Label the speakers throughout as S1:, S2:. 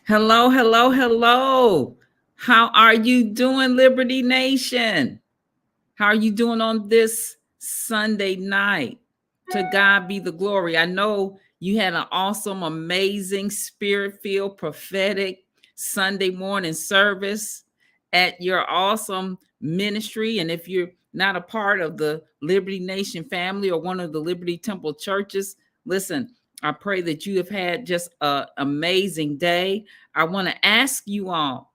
S1: Hello, hello, hello. How are you doing, Liberty Nation? How are you doing on this Sunday night? To God be the glory. I know you had an awesome, amazing, spirit filled, prophetic Sunday morning service at your awesome ministry. And if you're not a part of the Liberty Nation family or one of the Liberty Temple churches, listen, I pray that you have had just an amazing day. I want to ask you all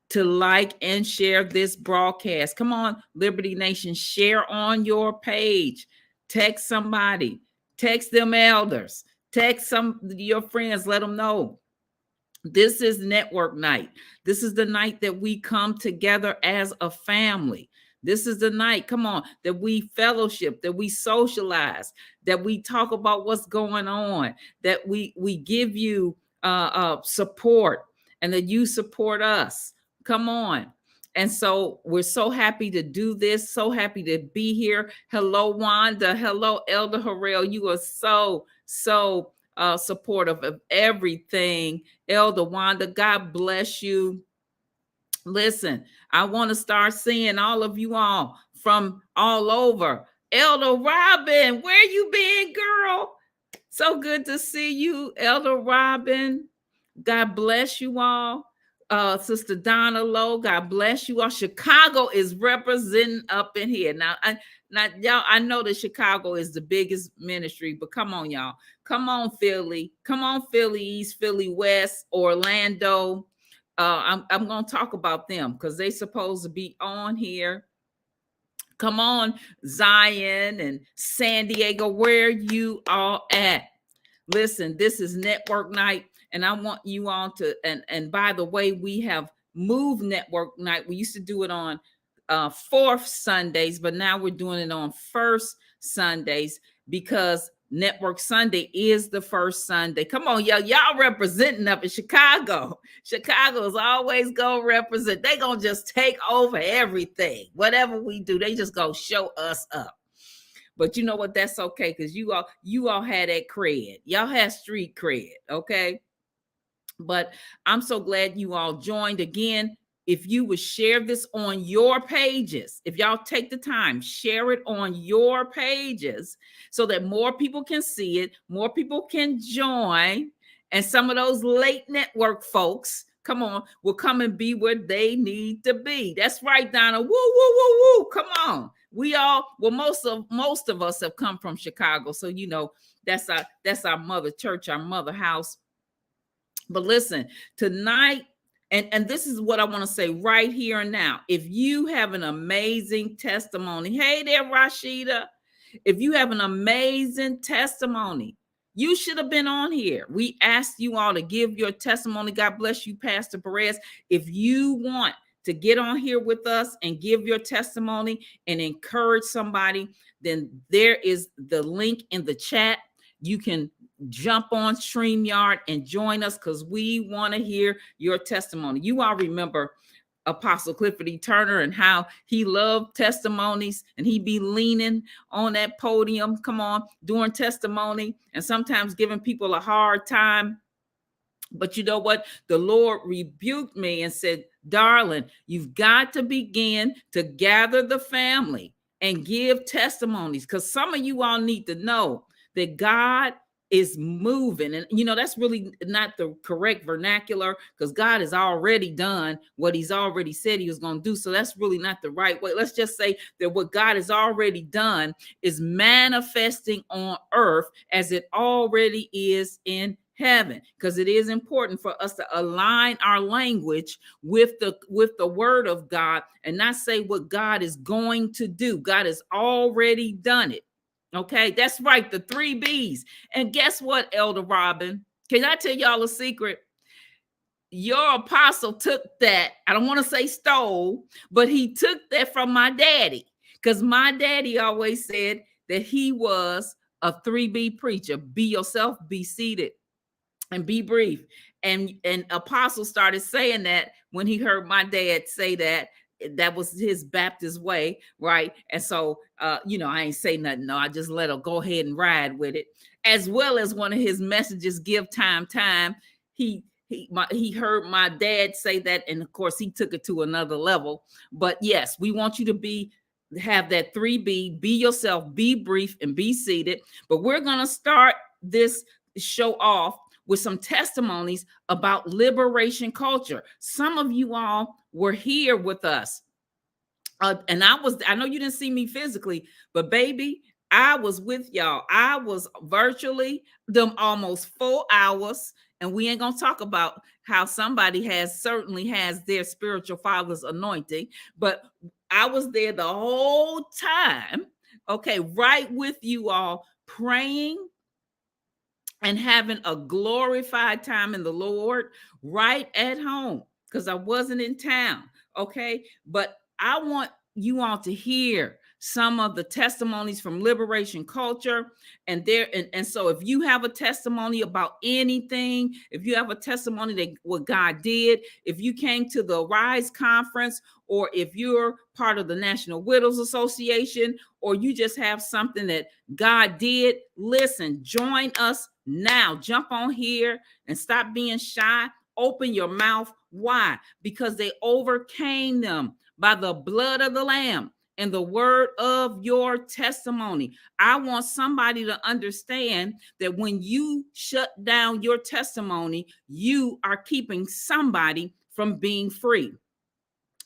S1: to like and share this broadcast. Come on, Liberty Nation, share on your page. Text somebody, text them elders, text some your friends, let them know. This is network night. This is the night that we come together as a family. This is the night, come on, that we fellowship, that we socialize, that we talk about what's going on, that we give you support, and that you support us. Come on. And so we're so happy to do this, so happy to be here. Hello, Wanda. Hello, Elder Harrell. You are so supportive of everything. Elder Wanda, God bless you. Listen, I want to start seeing all of you all from all over. Elder Robin, where you been, girl? So good to see you, Elder Robin. God bless you all. Sister Donna Lowe, God bless you all. Chicago is representing up in here. Now, y'all, I know that Chicago is the biggest ministry, but come on, y'all. Come on, Philly. Come on, Philly East, Philly West, Orlando. I'm gonna talk about them because they supposed to be on here. Come on, Zion and San Diego, where you all at? Listen, this is network night, and I want you all to, and by the way, we have moved network night. We used to do it on fourth Sundays, but now we're doing it on first Sundays because Network Sunday is the first Sunday. Come on, y'all representing up in Chicago. Chicago's always gonna represent. They gonna just take over everything. Whatever we do, they just gonna show us up. But you know what? That's okay, because you all had that cred. Y'all had street cred, okay? But I'm so glad you all joined again. If you would share this on your pages, if y'all take the time, share it on your pages so that more people can see it, more people can join, and some of those late network folks, come on, will come and be where they need to be. That's right, Donna. Woo, woo, woo, woo. Come on. We all, well, most of us have come from Chicago, so you know that's our mother church, our mother house. But listen, tonight, and this is what I want to say right here and now. If you have an amazing testimony, hey there, Rashida. If you have an amazing testimony, you should have been on here. We asked you all to give your testimony. God bless you, Pastor Perez. If you want to get on here with us and give your testimony and encourage somebody, then there is the link in the chat. You can jump on StreamYard and join us because we want to hear your testimony. You all remember Apostle Clifford E. Turner and how he loved testimonies, and he'd be leaning on that podium, come on, doing testimony and sometimes giving people a hard time. But you know what? The Lord rebuked me and said, darling, you've got to begin to gather the family and give testimonies, because some of you all need to know that God is moving. And you know, that's really not the correct vernacular, because God has already done what he's already said he was going to do. So that's really not the right way. Let's just say that what God has already done is manifesting on earth as it already is in heaven, because it is important for us to align our language with the word of God and not say what God is going to do. God has already done it. Okay, that's right, the 3 B's. And guess what, Elder Robin? Can I tell y'all a secret? Your apostle took that, I don't want to say stole, but he took that from my daddy, because my daddy always said that he was a 3B preacher. Be yourself, be seated, and be brief. And apostle started saying that when he heard my dad say that. That was his Baptist way, right? And so, you know, I ain't say nothing. No, I just let her go ahead and ride with it. As well as one of his messages, give time. He he heard my dad say that, and of course he took it to another level. But yes, we want you to have that 3B, be yourself, be brief, and be seated. But we're gonna start this show off with some testimonies about liberation culture. Some of you all were here with us. And I know you didn't see me physically, but baby, I was with y'all. I was virtually them almost 4 hours. And we ain't gonna talk about how somebody certainly has their spiritual father's anointing, but I was there the whole time, okay, right with you all, praying and having a glorified time in the Lord right at home, because I wasn't in town. Okay. But I want you all to hear some of the testimonies from liberation culture. And so if you have a testimony about anything, if you have a testimony that what God did, if you came to the Rise conference, or if you're part of the National Widows Association, or you just have something that God did, listen, join us now. Jump on here and stop being shy. Open your mouth. Why? Because they overcame them by the blood of the Lamb and the word of your testimony. I want somebody to understand that when you shut down your testimony, you are keeping somebody from being free.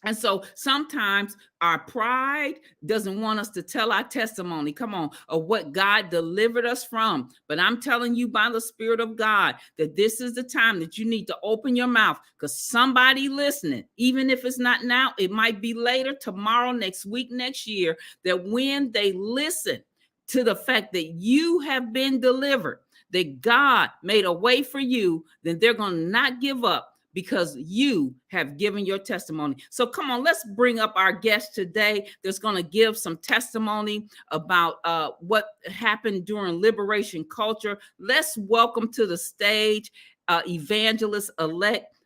S1: And so sometimes our pride doesn't want us to tell our testimony, come on, of what God delivered us from. But I'm telling you by the Spirit of God that this is the time that you need to open your mouth, because somebody listening, even if it's not now, it might be later, tomorrow, next week, next year, that when they listen to the fact that you have been delivered, that God made a way for you, then they're going to not give up, because you have given your testimony. So come on, let's bring up our guest today that's going to give some testimony about what happened during liberation culture. Let's welcome to the stage evangelist-elect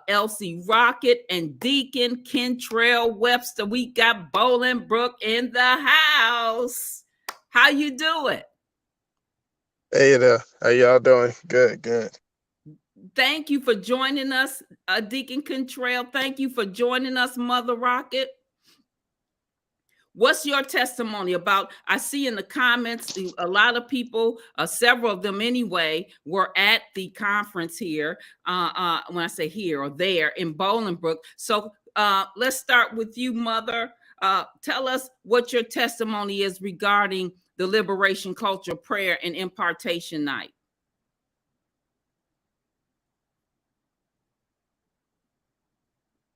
S1: Elsie Rocket and Deacon Kentrell Webster. We got Bolingbrook in the house. How you doing?
S2: Hey there. How y'all doing? Good, good.
S1: Thank you for joining us, Deacon Kentrell. Thank you for joining us, Mother Rocket. What's your testimony about? I see in the comments, a lot of people, several of them anyway, were at the conference here. When I say here or there in Bolingbrook. So let's start with you, Mother. Tell us what your testimony is regarding the Liberation Culture Prayer and Impartation Night.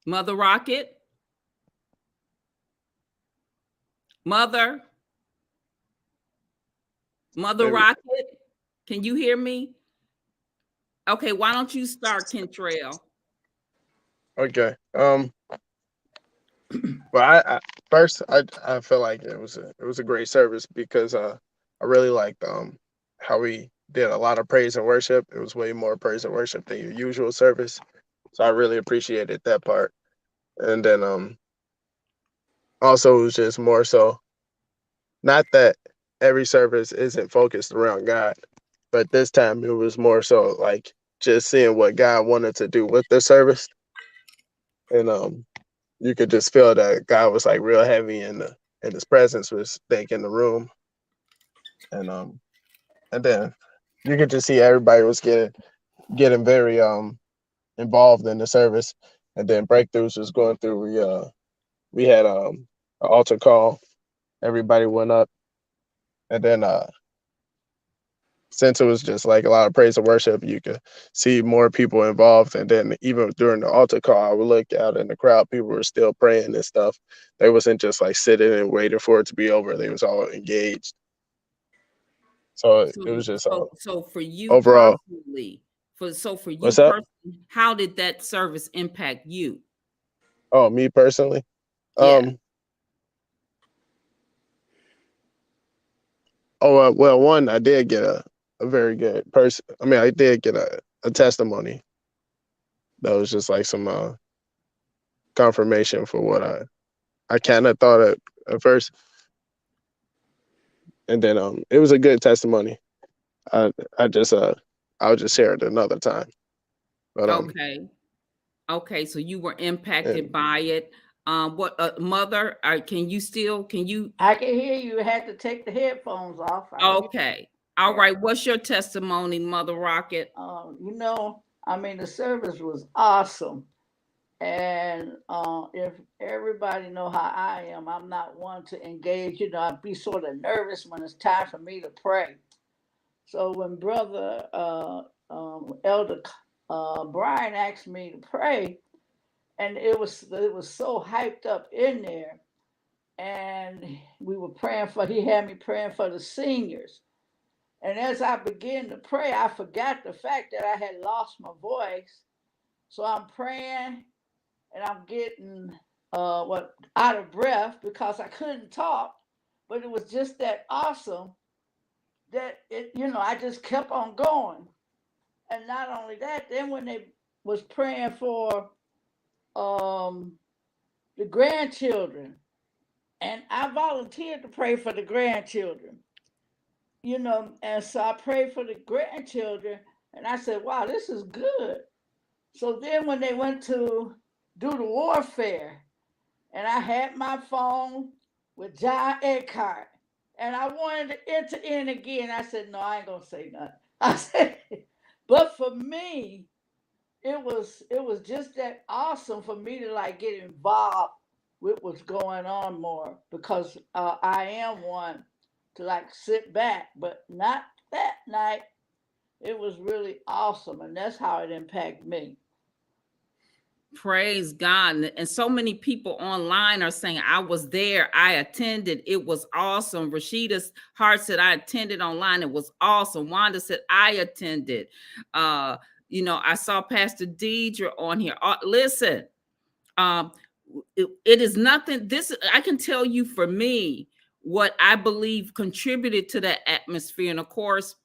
S1: Mother Rocket? Mother
S2: Maybe.
S1: Rocket, can you hear me? Okay, why don't you start, Kentrell?
S2: Okay. But I first I feel like it was a great service because I really liked how we did a lot of praise and worship. It was way more praise and worship than your usual service. So I really appreciated that part. And then also it was just more so, not that every service isn't focused around God, but this time it was more so like just seeing what God wanted to do with the service. And you could just feel that God was like real heavy, and his presence was thick in the room. And and then you could just see everybody was getting very involved in the service. And then breakthroughs was going through. We had an altar call. Everybody went up, and then since it was just like a lot of praise and worship, you could see more people involved. And then even during the altar call, I would look out in the crowd, people were still praying and stuff. They wasn't just like sitting and waiting for it to be over. They was all engaged. So it was just
S1: So for you
S2: overall.
S1: personally,
S2: What's up?
S1: how did that service impact you?
S2: Oh, me personally.
S1: Yeah.
S2: Um. Oh well, one, I did get a very good person. I mean, I did get a testimony that was just like some confirmation for what I kind of thought at first. And then it was a good testimony. I I just I'll just share it another time. But
S1: Okay, so you were impacted
S2: and
S1: by it. What mother? Can you?
S3: I can hear you. Had to take the headphones off. I can hear.
S1: Okay, all
S3: Yeah.
S1: right. What's your testimony, Mother Rocket?
S3: I mean, the service was awesome. And if everybody know how I am, I'm not one to engage. I'd be sort of nervous when it's time for me to pray. So when Brother Elder Brian asked me to pray, and it was so hyped up in there, and we were praying for. He had me praying for the seniors, and as I began to pray, I forgot the fact that I had lost my voice. So I'm praying, and I'm getting what out of breath because I couldn't talk, but it was just that awesome that I just kept on going. And not only that, then when they was praying for um, the grandchildren, and I volunteered to pray for the grandchildren, and so I prayed for the grandchildren, and I said, "Wow, this is good." So then when they went to do the warfare, and I had my phone with John Eckhart, and I wanted to enter in again. I said, "No, I ain't gonna say nothing." I said, but for me, it was just that awesome for me to like get involved with what's going on more because I am one to like sit back, but not that night. It was really awesome, and that's how it impacted me.
S1: Praise God. And so many people online are saying, I was there. I attended. It was awesome. Rashida's Heart said, I attended online. It was awesome. Wanda said, I attended. Uh, I saw Pastor Deidre on here. Listen, it is nothing. This, I can tell you for me, what I believe contributed to that atmosphere. And of course,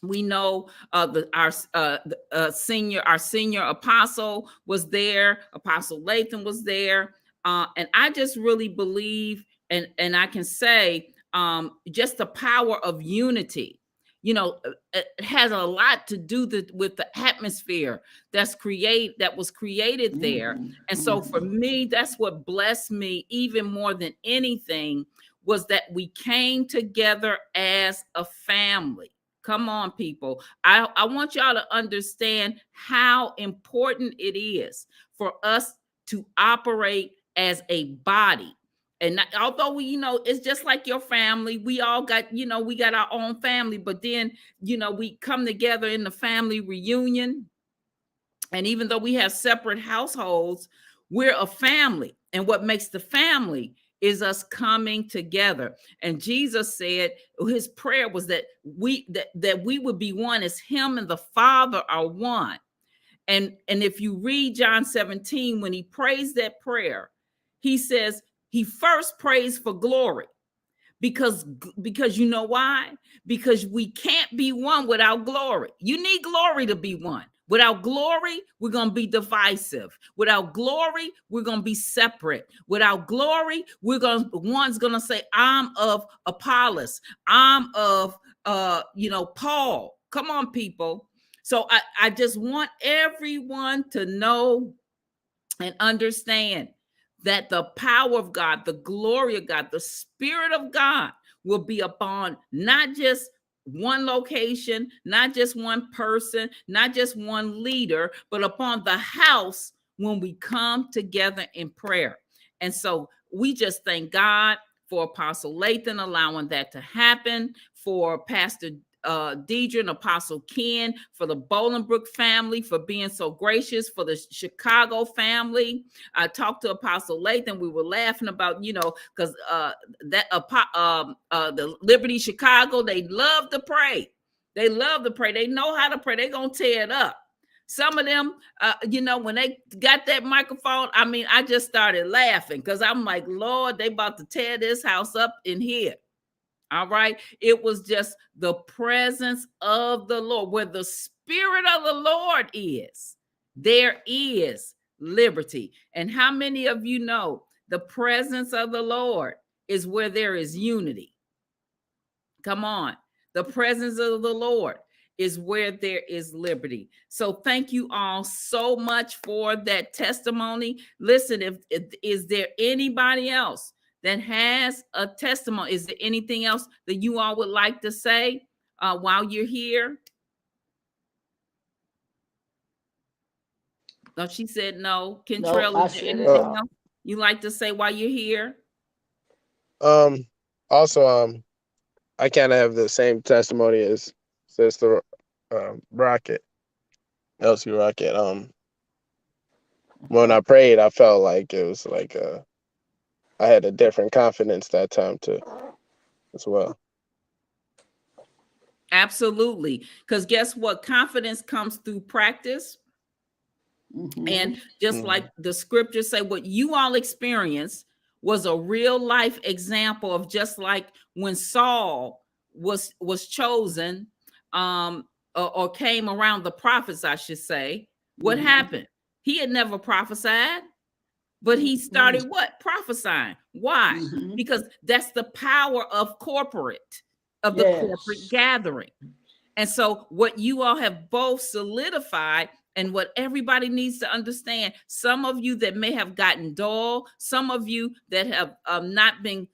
S1: we know our senior apostle was there. Apostle Latham was there, and I just really believe, and I can say, just the power of unity. It has a lot to do with the atmosphere that was created there.
S3: Mm-hmm.
S1: And so for
S3: Mm-hmm.
S1: me, that's what blessed me even more than anything, was that we came together as a family. Come on, people. I want y'all to understand how important it is for us to operate as a body. And although it's just like your family, we all got, we got our own family, but then, we come together in the family reunion. And even though we have separate households, we're a family. And what makes the family is us coming together. And Jesus said his prayer was that we would be one as him and the Father are one. And if you read John 17, when he prays that prayer, he says he first prays for glory. Because you know why? Because we can't be one without glory. You need glory to be one. Without glory, we're going to be divisive. Without glory, we're going to be separate. Without glory, one's going to say, I'm of Apollos. I'm of Paul. Come on, people. So I just want everyone to know and understand that the power of God, the glory of God, the Spirit of God will be upon not just one location, not just one person, not just one leader, but upon the house when we come together in prayer. And so we just thank God for Apostle Lathan allowing that to happen, for Pastor Deidre and Apostle Ken, for the Bolingbrook family, for being so gracious, for the Chicago family. I talked to Apostle Lathan. We were laughing about, because the Liberty Chicago, they love to pray. They love to pray. They know how to pray. They're going to tear it up. Some of them, when they got that microphone, I just started laughing because I'm like, Lord, they about to tear this house up in here. All right. It was just the presence of the Lord. Where the Spirit of the Lord is, there is liberty. And how many of you know the presence of the Lord is where there is unity? Come on. The presence of the Lord is where there is liberty. So thank you all so much for that testimony. Listen, if is there anybody else that has a testimony? Is there anything else that you all would like to say while you're here? No, she said no.
S3: No,
S1: Kentrell,
S3: I
S1: is there
S3: said it
S1: anything
S3: all.
S1: else you like to say while you're here?
S2: Also, I kind of have the same testimony as Sister Rocket, Elsie Rocket. When I prayed, I felt like it was like I had a different confidence that time too, as well.
S1: Absolutely. Because guess what? Confidence comes through practice. And just like the scriptures say, what you all experienced was a real life example of just like when Saul was chosen, or came around the prophets, I should say. What happened? He had never prophesied, but he started what? Prophesying. Why? Because that's the power of the corporate gathering. And so what you all have both solidified, and what everybody needs to understand, some of you that may have gotten dull, some of you that have not been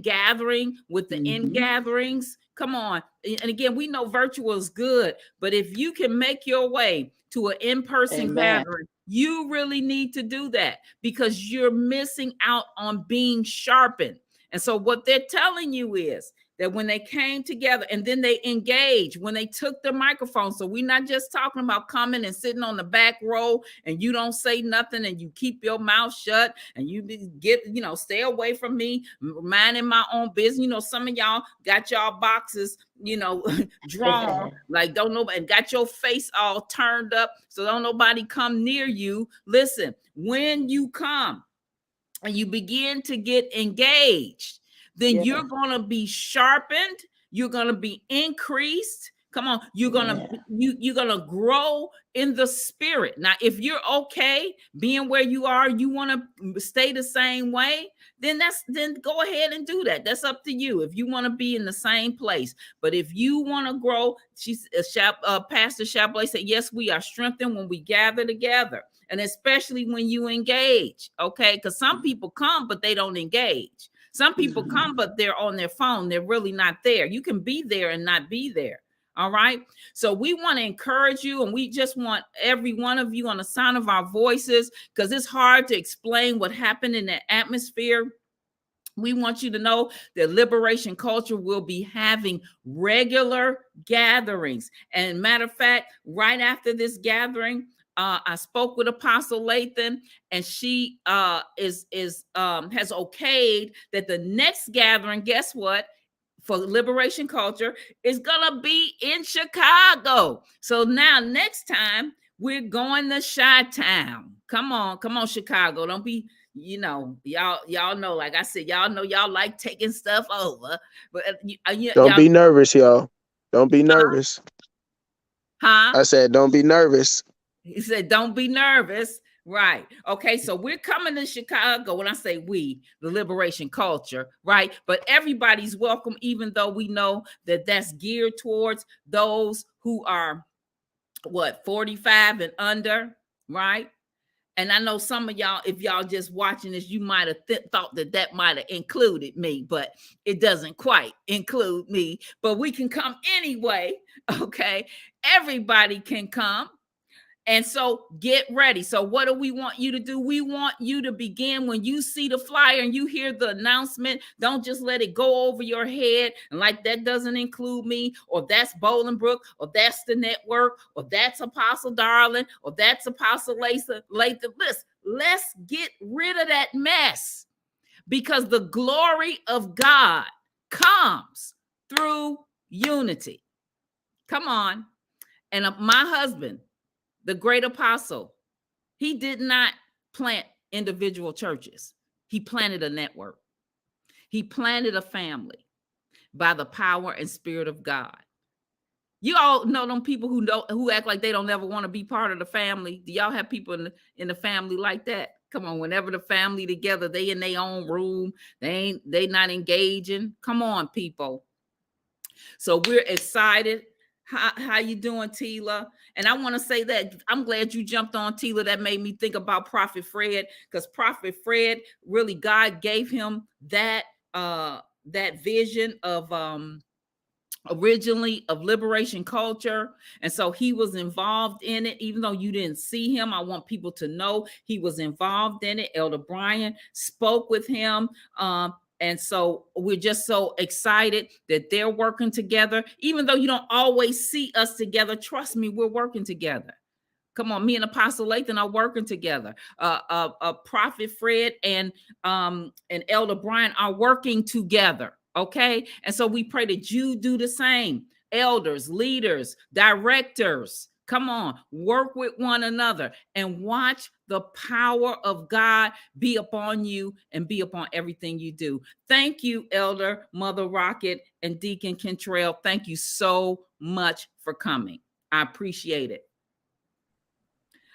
S1: gathering with the in gatherings, come on. And again, we know virtual is good, but if you can make your way to an in-person gathering, you really need to do that, because you're missing out on being sharpened. And so what they're telling you is that when they came together and then they engaged, when they took the microphone. So we're not just talking about coming and sitting on the back row and you don't say nothing and you keep your mouth shut and you stay away from me, minding my own business. Some of y'all got y'all boxes, drawn, like don't know, and got your face all turned up so don't nobody come near you. Listen, when you come and you begin to get engaged, then you're going to be sharpened. You're going to be increased. Come on, you're going to grow in the spirit. Now, if you're okay being where you are, you want to stay the same way, then go ahead and do that. That's up to you. If you want to be in the same place, but if you want to grow, Pastor Chablais said, yes, we are strengthened when we gather together. And especially when you engage, okay? Because some people come, but they don't engage. Some people come, but they're on their phone. They're really not there. You can be there and not be there. All right. So we want to encourage you, and we just want every one of you on the sound of our voices, because it's hard to explain what happened in that atmosphere. We want you to know that Liberation Culture will be having regular gatherings. And matter of fact, right after this gathering, I spoke with Apostle Lathan, and she has okayed that the next gathering, guess what, for Liberation Culture is gonna be in Chicago. So now next time we're going to Chi-Town. Come on, Chicago. Don't be, y'all know, like I said, y'all know y'all like taking stuff over. But
S2: don't be nervous, y'all. Don't be nervous.
S1: Huh?
S2: I said, don't be nervous.
S1: He said, don't be nervous. Right. Okay. So we're coming to Chicago. When I say we, the Liberation Culture, right? But everybody's welcome, even though we know that that's geared towards those who are 45 and under, right? And I know some of y'all, if y'all just watching this, you might have thought that might have included me, but it doesn't quite include me. But we can come anyway. Okay. Everybody can come. And so get ready. So what do we want you to do? We want you to begin when you see the flyer and you hear the announcement. Don't just let it go over your head and like that doesn't include me, or that's Bolingbrook, or that's the network, or that's Apostle Darling, or that's Apostle Lathan. Let's get rid of that mess, because the glory of God comes through unity. Come on. And my husband, the great apostle, he did not plant individual churches. He planted a network. He planted a family by the power and spirit of God. You all know them people who act like they don't ever want to be part of the family. Do y'all have people in the family like that? Come on, whenever the family together, they in their own room. They not engaging. Come on, people. So we're excited How you doing, Tila? And I want to say that I'm glad you jumped on, Tila. That made me think about Prophet Fred, because Prophet Fred, really, God gave him that that vision of originally of liberation culture, and so he was involved in it. Even though you didn't see him, I want people to know he was involved in it. Elder Brian spoke with him, and so we're just so excited that they're working together. Even though you don't always see us together, trust me, we're working together. Come on, me and Apostle Lathan are working together. Prophet Fred and Elder Brian are working together. Okay, and so we pray that you do the same. Elders, leaders, directors, come on, work with one another and watch the power of God be upon you and be upon everything you do. Thank you, Elder Mother Rocket and Deacon Kentrell. Thank you so much for coming. I appreciate it.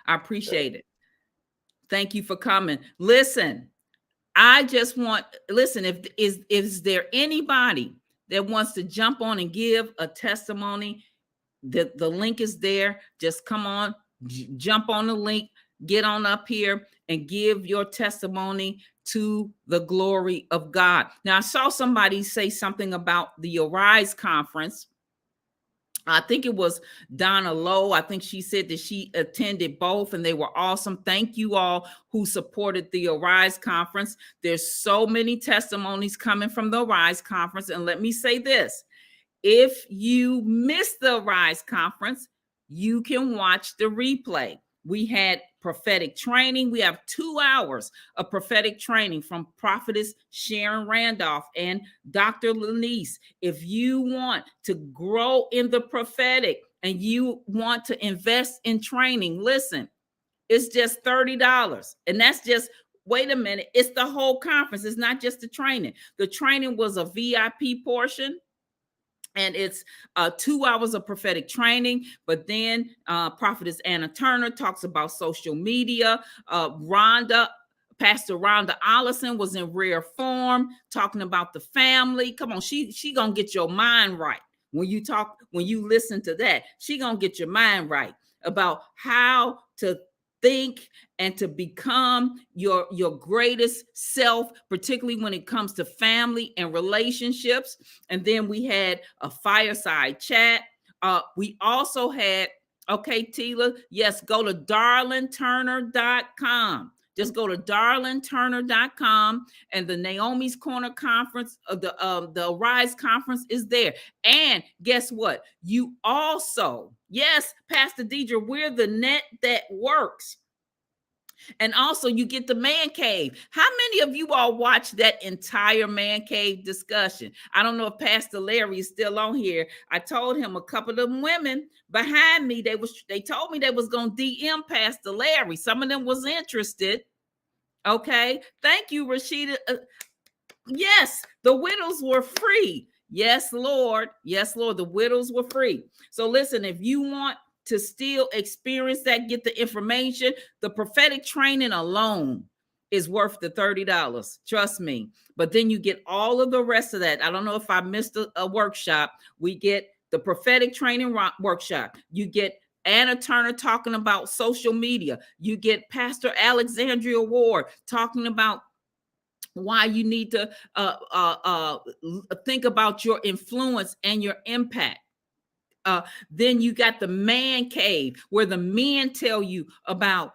S1: I appreciate it. Thank you for coming. Listen, I just want, listen, is there anybody that wants to jump on and give a testimony? The link is there. Just come on, jump on the link, get on up here and give your testimony to the glory of God. Now, I saw somebody say something about the Arise conference. I think it was Donna Lowe. I think she said that she attended both and they were awesome. Thank you all who supported the Arise conference. There's so many testimonies coming from the Arise conference. And let me say this, if you missed the Arise conference, you can watch the replay. We had prophetic training. We have 2 hours of prophetic training from Prophetess Sharon Randolph and Dr. Lanice. If you want to grow in the prophetic and you want to invest in training, listen, it's just $30. And that's just, wait a minute, it's the whole conference. It's not just the training. The training was a VIP portion. And it's 2 hours of prophetic training. But then Prophetess Anna Turner talks about social media. Pastor Rhonda Allison was in rare form talking about the family. Come on, she gonna get your mind right. When you listen to that, she gonna get your mind right about how to think and to become your greatest self, particularly when it comes to family and relationships. And then we had a fireside chat. We also had, okay, Tila, yes, go to darlinturner.com. Just go to darlinturner.com, and the Naomi's Corner conference, the Arise conference is there. And guess what? You also, yes, Pastor Deidre, we're the net that works. And also you get the man cave. How many of you all watched that entire man cave discussion? I don't know if Pastor Larry is still on here. I told him a couple of them women behind me, they told me they was going to DM Pastor Larry. Some of them was interested. Okay. Thank you, Rashida. Yes, the widows were free. Yes, Lord. Yes, Lord. The widows were free. So listen, if you want to still experience that, get the information, the prophetic training alone is worth the $30. Trust me. But then you get all of the rest of that. I don't know if I missed a workshop. We get the prophetic training workshop. You get Anna Turner talking about social media. You get Pastor Alexandria Ward talking about why you need to think about your influence and your impact. Then you got the man cave, where the men tell you about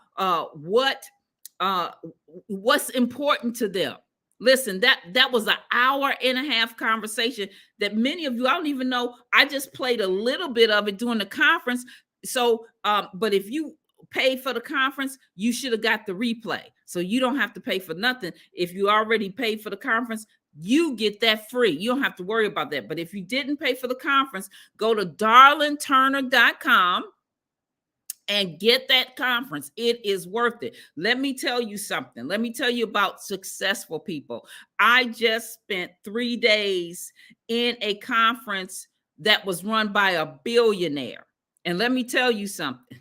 S1: what's important to them. Listen, that was an hour-and-a-half conversation that many of you, I don't even know, I just played a little bit of it during the conference. So, but if you paid for the conference, you should have got the replay. So you don't have to pay for nothing. If you already paid for the conference, you get that free. You don't have to worry about that. But if you didn't pay for the conference, go to darlinturner.com and get that conference. It is worth it. Let me tell you something. Let me tell you about successful people. I just spent 3 days in a conference that was run by a billionaire. And let me tell you something.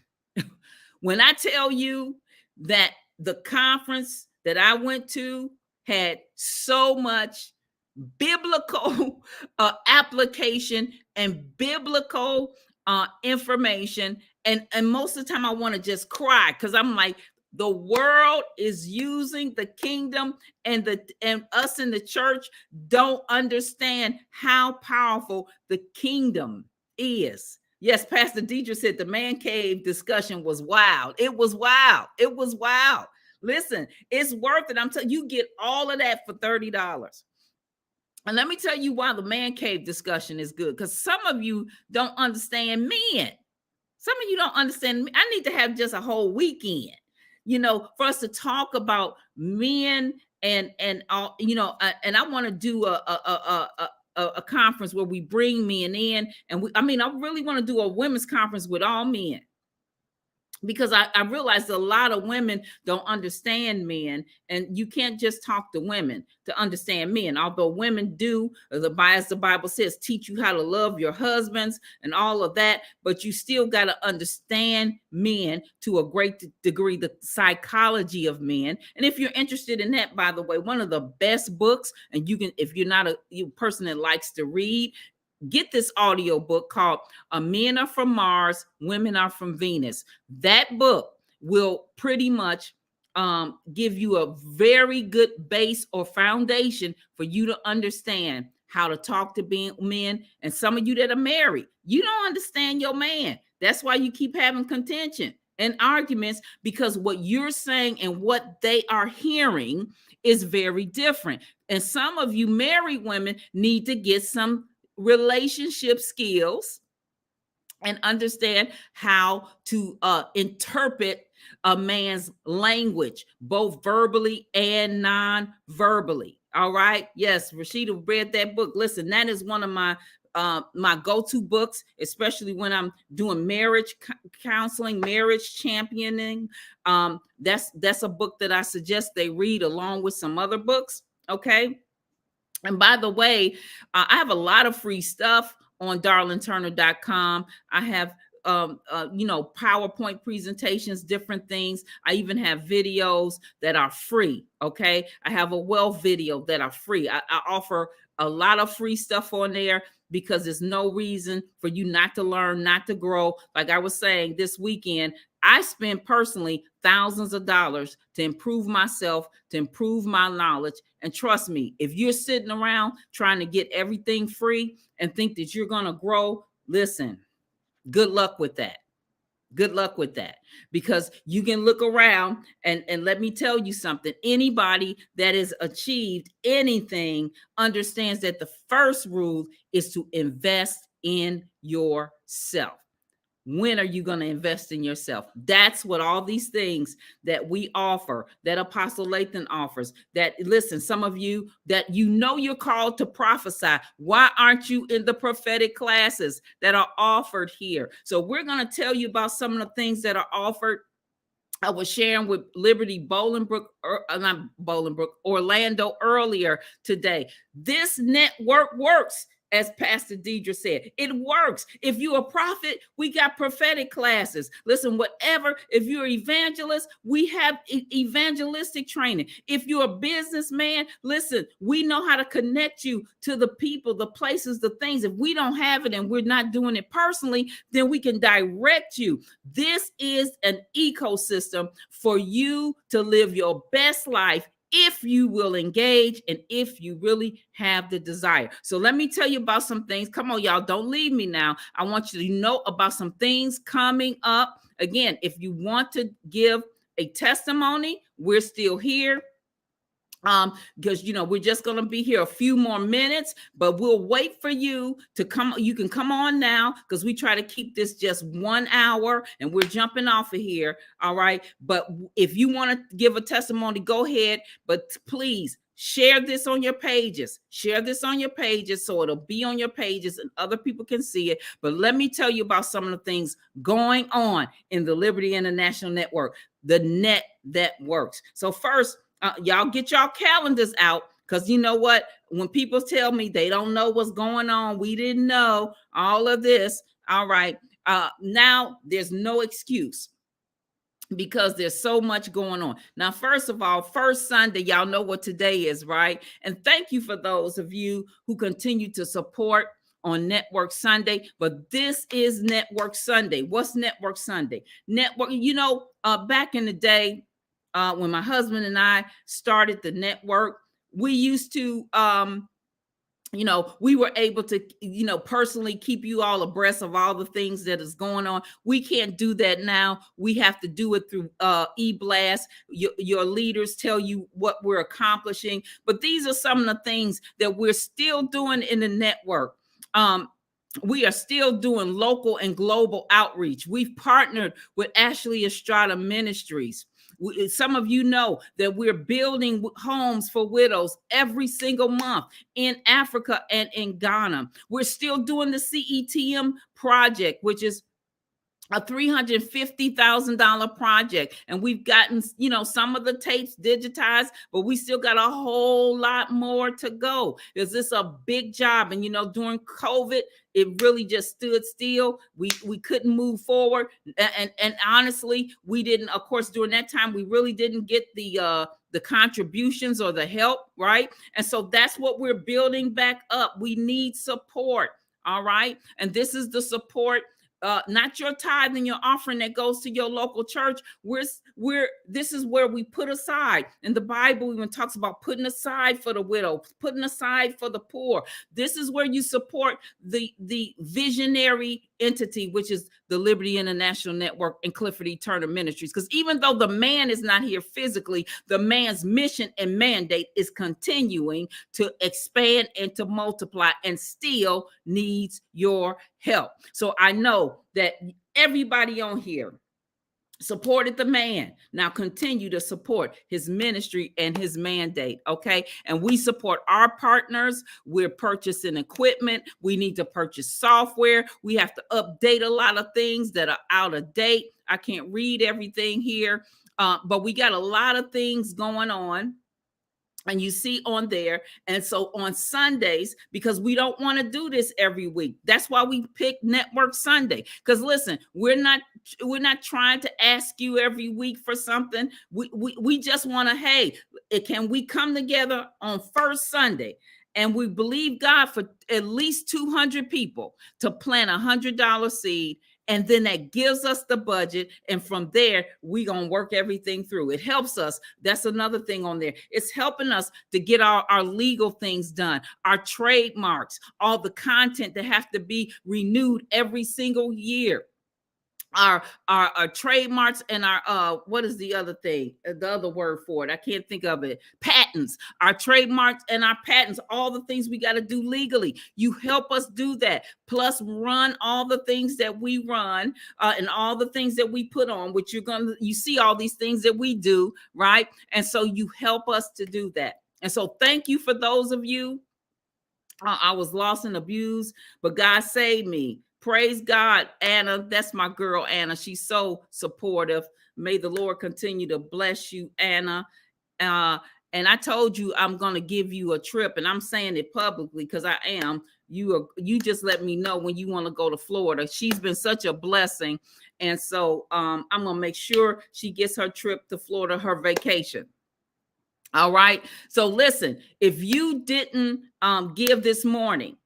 S1: When I tell you that the conference that I went to had so much biblical application and biblical information, and most of the time I want to just cry, because I'm like, the world is using the kingdom, and us in the church don't understand how powerful the kingdom is. Yes, Pastor Deidre said the man cave discussion was wild. It was wild. It was wild. Listen, it's worth it. I'm telling you, get all of that for $30. And let me tell you why the man cave discussion is good, because some of you don't understand men. Some of you don't understand me. I need to have just a whole weekend, for us to talk about men and all, and I want to do a conference where we bring men in, and I really want to do a women's conference with all men, because I realized a lot of women don't understand men, and you can't just talk to women to understand men. Although women do, as the Bible says, teach you how to love your husbands and all of that, but you still got to understand men to a great degree, the psychology of men. And if you're interested in that, by the way, one of the best books, and you can, if you're not a person that likes to read, get this audio book called Men Are From Mars, Women Are From Venus. That book will pretty much give you a very good base or foundation for you to understand how to talk to men. And some of you that are married, you don't understand your man. That's why you keep having contention and arguments, because what you're saying and what they are hearing is very different. And some of you married women need to get some relationship skills and understand how to interpret a man's language, both verbally and non-verbally. All right. Yes, Rashida read that book. Listen, that is one of my go-to books, especially when I'm doing marriage counseling, marriage championing. That's a book that I suggest they read along with some other books. Okay. And by the way, I have a lot of free stuff on darlingturner.com. I have PowerPoint presentations, different things. I even have videos that are free. Okay. I have a wealth video that are free. I offer a lot of free stuff on there, because there's no reason for you not to learn, not to grow. Like I was saying this weekend, I spend personally thousands of dollars to improve myself, to improve my knowledge. And trust me, if you're sitting around trying to get everything free and think that you're going to grow, listen, good luck with that. Good luck with that, because you can look around and let me tell you something. Anybody that has achieved anything understands that the first rule is to invest in yourself. When are you going to invest in yourself? That's what all these things that we offer, that Apostle Lathan offers, that, listen, some of you that you're called to prophesy. Why aren't you in the prophetic classes that are offered here? So we're going to tell you about some of the things that are offered. I was sharing with Liberty Orlando earlier today. This network works. As Pastor Deidre said, it works. If you're a prophet, we got prophetic classes. Listen, whatever. If you're an evangelist, we have evangelistic training. If you're a businessman, listen, we know how to connect you to the people, the places, the things. If we don't have it and we're not doing it personally, then we can direct you. This is an ecosystem for you to live your best life, if you will engage and if you really have the desire. So let me tell you about some things. Come on, y'all, don't leave me now. I want you to know about some things coming up. Again, if you want to give a testimony, we're still here. Because we're just going to be here a few more minutes, but we'll wait for you to come. You can come on now, because we try to keep this just 1 hour and we're jumping off of here. All right. But if you want to give a testimony, go ahead. But please share this on your pages. Share this on your pages so it'll be on your pages and other people can see it. But let me tell you about some of the things going on in the Liberty International Network, the net that works. So first, y'all get y'all calendars out, because you know what? When people tell me they don't know what's going on, we didn't know all of this. All right. Now there's no excuse, because there's so much going on. Now, first of all, first Sunday, y'all know what today is, right? And thank you for those of you who continue to support on Network Sunday, but this is Network Sunday. What's Network Sunday? Network, back in the day, when my husband and I started the network, we used to we were able to, personally keep you all abreast of all the things that is going on. We can't do that now. We have to do it through e-blast. Your leaders tell you what we're accomplishing. But these are some of the things that we're still doing in the network. We are still doing local and global outreach. We've partnered with Ashley Estrada Ministries. Some of you know that we're building homes for widows every single month in Africa and in Ghana. We're still doing the CETM project, which is a $350,000 project, and we've gotten some of the tapes digitized, but we still got a whole lot more to go. Is this a big job? And during COVID, it really just stood still. We couldn't move forward, and honestly, we didn't. Of course, during that time, we really didn't get the contributions or the help, right? And so that's what we're building back up. We need support. All right, and this is the support. Not your tithe and your offering that goes to your local church. This is where we put aside. And the Bible even talks about putting aside for the widow, putting aside for the poor. This is where you support the visionary entity, which is the Liberty International Network and Clifford E. Turner Ministries. Because even though the man is not here physically, the man's mission and mandate is continuing to expand and to multiply, and still needs your help. So I know that everybody on here supported the man. Now continue to support his ministry and his mandate, okay? And we support our partners. We're purchasing equipment. We need to purchase software. We have to update a lot of things that are out of date. I can't read everything here, but we got a lot of things going on. And you see on there. And so on Sundays, because we don't want to do this every week, that's why we pick Network Sunday. Because listen, we're not trying to ask you every week for something. We just want to, hey, can we come together on first Sunday? And we believe God for at least 200 people to plant $100 seed. And then that gives us the budget. And from there, we're going to work everything through. It helps us. That's another thing on there. It's helping us to get our legal things done, our trademarks, all the content that have to be renewed every single year. Our trademarks and our what is the other thing, the other word for it, I can't think of it, patents, our trademarks and our patents, all the things we got to do legally. You help us do that, plus run all the things that we run, and all the things that we put on, which you see all these things that we do, right? And so you help us to do that. And so thank you for those of you. I was lost and abused, but God saved me. Praise God, Anna. That's my girl, Anna. She's so supportive. May the Lord continue to bless you, Anna. And I told you I'm going to give you a trip, and I'm saying it publicly because I am. You just let me know when you want to go to Florida. She's been such a blessing. And so I'm going to make sure she gets her trip to Florida, her vacation. All right. So listen, if you didn't give this morning,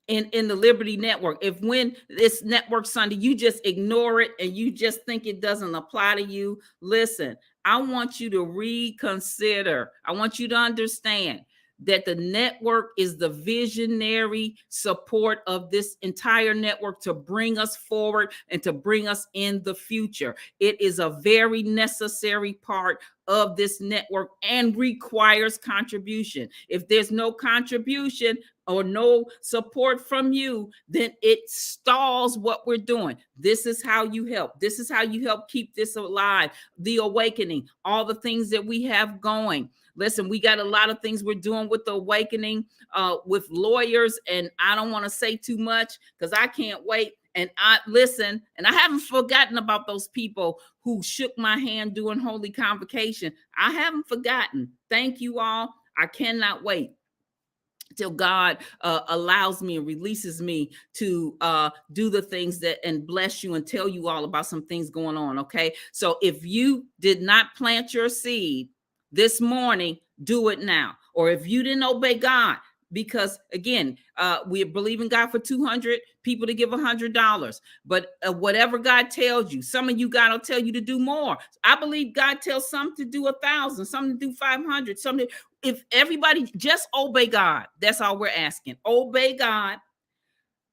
S1: in the Liberty Network, if when it's Network Sunday, you just ignore it and you just think it doesn't apply to you, listen, I want you to reconsider. I want you to understand that the network is the visionary support of this entire network to bring us forward and to bring us in the future. It is a very necessary part of this network and requires contribution. If there's no contribution or no support from you, then it stalls what we're doing. This is how you help. This is how you help keep this alive. The awakening, all the things that we have going. Listen, we got a lot of things we're doing with the awakening, with lawyers, and I don't want to say too much because I can't wait. And I haven't forgotten about those people who shook my hand during Holy Convocation. I haven't forgotten. Thank you all. I cannot wait till God allows me and releases me to do the things that and bless you and tell you all about some things going on. Okay. So if you did not plant your seed this morning, do it now. Or if you didn't obey God, because again, we believe in God for 200 people to give $100. But whatever God tells you, some of you, God will tell you to do more. I believe God tells some to do 1,000, some to do 500, some to, if everybody just obey God, that's all we're asking. Obey God.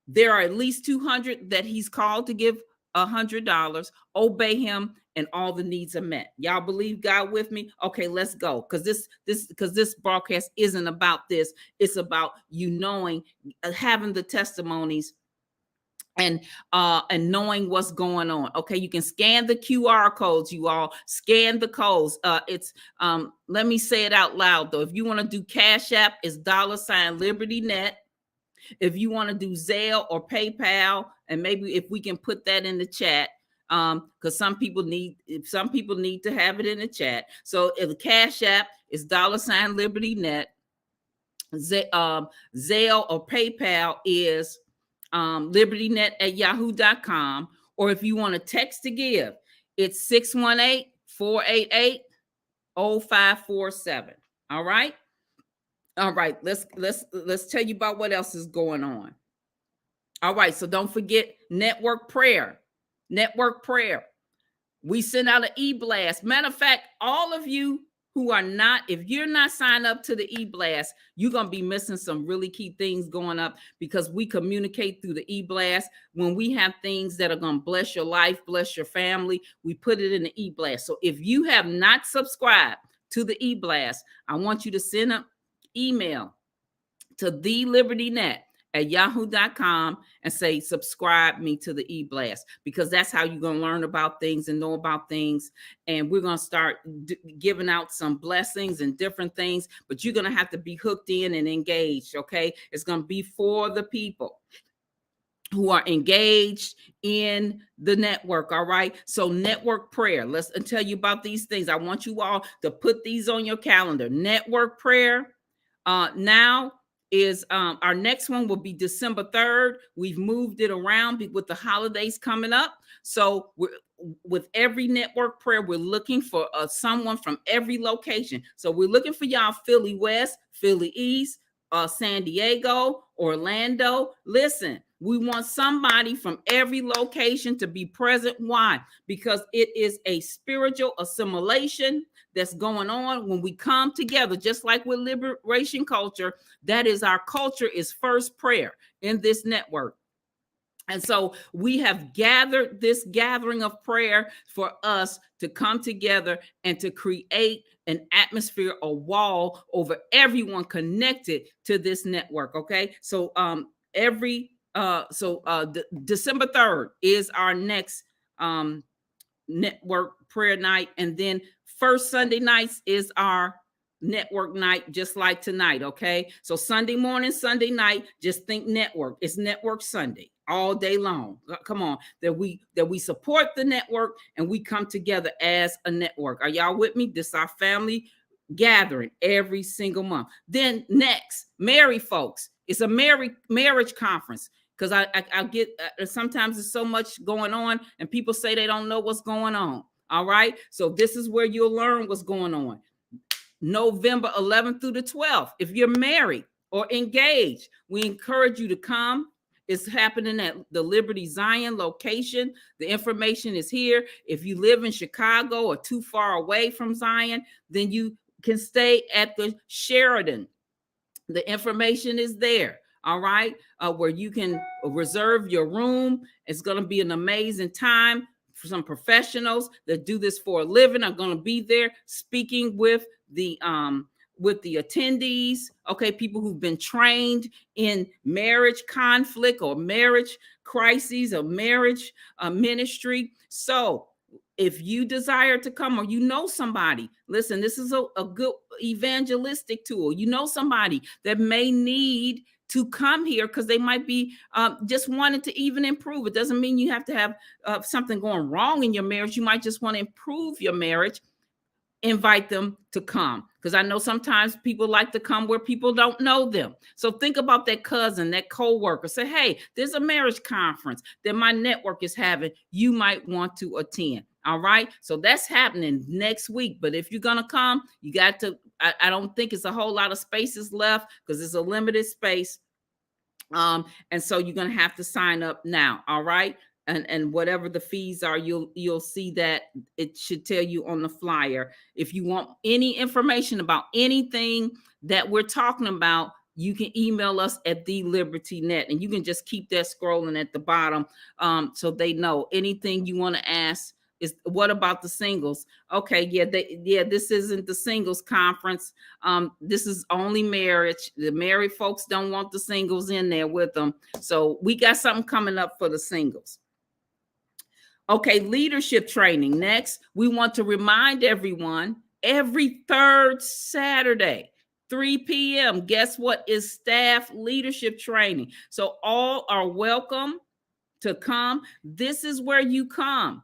S1: There are at least 200 that he's called to give $100. Obey him, and all the needs are met. Y'all believe God with me? Okay, let's go. Because this broadcast isn't about this. It's about you knowing, having the testimonies, and knowing what's going on. Okay, you can scan the QR codes. You all scan the codes. It's let me say it out loud though. If you want to do Cash App, it's $LibertyNet. If you want to do Zelle or PayPal, and maybe if we can put that in the chat, because some people need to have it in the chat. So if the Cash App is $LibertyNet, Zelle or PayPal is libertynet@yahoo.com. Or if you want to text to give, it's 618-488-0547. All right. All right, let's tell you about what else is going on. All right, so don't forget network prayer. Network prayer. We send out an e-blast. Matter of fact, all of you who are not, if you're not signed up to the e-blast, you're going to be missing some really key things going up, because we communicate through the e-blast. When we have things that are going to bless your life, bless your family, we put it in the e-blast. So if you have not subscribed to the e-blast, I want you to send an email to thelibertynet@yahoo.com and say, subscribe me to the e-blast, because that's how you're going to learn about things and know about things. And we're going to start giving out some blessings and different things, but you're going to have to be hooked in and engaged. Okay. It's going to be for the people who are engaged in the network. All right. So network prayer. Let's tell you about these things. I want you all to put these on your calendar. Network prayer. Now is our next one will be December 3rd. We've moved it around with the holidays coming up. So with every network prayer, we're looking for someone from every location. So we're looking for y'all, Philly West, Philly East, San Diego, Orlando. Listen, we want somebody from every location to be present. Why? Because it is a spiritual assimilation that's going on when we come together, just like with Liberation Culture. That is our culture, is first prayer in this network. And so we have gathered this gathering of prayer for us to come together and to create an atmosphere, a wall over everyone connected to this network. Okay. So December 3rd is our next network prayer night. And then first Sunday nights is our network night, just like tonight. Okay. So Sunday morning, Sunday night, just think network. It's Network Sunday all day long. Come on, that we support the network and we come together as a network. Are y'all with me? This is our family gathering every single month. Then next, married folks. It's a marriage conference. Because I get sometimes there's so much going on and people say they don't know what's going on. All right. So this is where you'll learn what's going on. November 11th through the 12th. If you're married or engaged, we encourage you to come. It's happening at the Liberty Zion location. The information is here. If you live in Chicago or too far away from Zion, then you can stay at the Sheridan. The information is there. All right. Where you can reserve your room. It's going to be an amazing time. For some professionals that do this for a living are going to be there speaking with the attendees. Okay. People who've been trained in marriage conflict or marriage crises or marriage ministry. So if you desire to come, or you know somebody, listen, this is a good evangelistic tool. You know somebody that may need to come here because they might be just wanting to even improve. It doesn't mean you have to have something going wrong in your marriage. You might just want to improve your marriage. Invite them to come, because I know sometimes people like to come where people don't know them. So think about that cousin, that co-worker. Say, hey, there's a marriage conference that my network is having. You might want to attend. All right. So that's happening next week. But if you're going to come, you got to I don't think it's a whole lot of spaces left because it's a limited space. And so you're going to have to sign up now. All right. And whatever the fees are, you'll see that it should tell you on the flyer. If you want any information about anything that we're talking about, you can email us at TheLibertyNet, and you can just keep that scrolling at the bottom, so they know anything you want to ask. Is what about the singles? Okay, this isn't the singles conference. This is only marriage. The married folks don't want the singles in there with them. So we got something coming up for the singles. Okay, leadership training. Next, we want to remind everyone every third Saturday, 3 p.m. Guess what is staff leadership training? So all are welcome to come. This is where you come,